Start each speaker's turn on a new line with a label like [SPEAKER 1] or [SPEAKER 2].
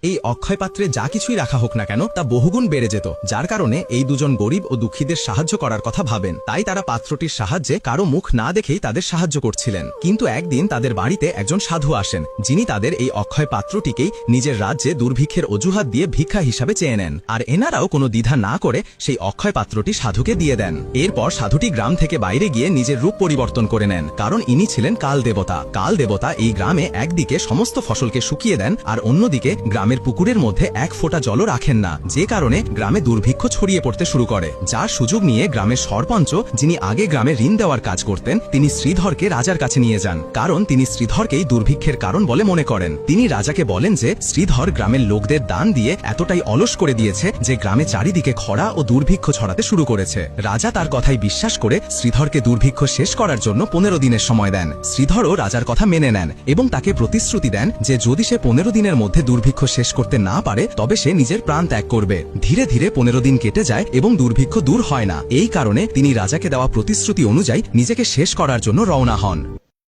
[SPEAKER 1] এই অক্ষয় পাত্রে যা কিছুই রাখা হোক না কেন তা বহুগুণ বেড়ে যেত, যার কারণে এই দুজন গরিব ও দুঃখীদের সাহায্য করার কথা ভাবেন। তাই তারা পাত্রটির সাহায্যে কারো মুখ না দেখেই তাদের সাহায্য করছিলেন। কিন্তু একদিন তাদের বাড়িতে একজন সাধু আসেন, যিনি তাদের এই অক্ষয় পাত্রটিকেই নিজের রাজ্যে দুর্ভিক্ষের অজুহাত দিয়ে ভিক্ষা হিসাবে চেয়ে নেন। আর এনারাও কোনো দ্বিধা না করে সেই অক্ষয় পাত্রটি সাধুকে দিয়ে দেন। এরপর সাধুটি গ্রাম থেকে বাইরে গিয়ে নিজের রূপ পরিবর্তন করে নেন, কারণ ইনি ছিলেন কাল দেবতা। কাল দেবতা এই গ্রামে একদিকে সমস্ত ফসলকে শুকিয়ে দেন, আর অন্যদিকে গ্রামের পুকুরের মধ্যে এক ফোঁটা জলও রাখেন না, যে কারণে গ্রামে দুর্ভিক্ষ ছড়িয়ে পড়তে শুরু করে। যার সুযোগ নিয়ে গ্রামের সরপঞ্চ, যিনি আগে গ্রামে ঋণ দেওয়ার কাজ করতেন, তিনি শ্রীধরকে রাজার কাছে নিয়ে যান, কারণ তিনি শ্রীধরকেই দুর্ভিক্ষের কারণ বলে মনে করেন। তিনি রাজাকে বলেন যে শ্রীধর গ্রামের লোকদের দান দিয়ে এতটাই অলস করে দিয়েছে যে গ্রামে চারিদিকে খরা ও দুর্ভিক্ষ ছড়াতে শুরু করেছে। রাজা তার কথাই বিশ্বাস করে শ্রীধরকে দুর্ভিক্ষ শেষ করার জন্য 15 দিনের সময় দেন। শ্রীধরও রাজার কথা মেনে নেন এবং তাকে প্রতিশ্রুতি দেন যে যদি সে 15 দিনের মধ্যে দুর্ভিক্ষ শেষ করতে না পারে তবে সে নিজের প্রাণ ত্যাগ করবে। ধীরে ধীরে 15 দিন কেটে যায় এবং দুর্ভিক্ষ দূর হয় না। এই কারণে তিনি রাজাকে দেওয়া প্রতিশ্রুতি অনুযায়ী নিজেকে শেষ করার জন্য রওনা হন।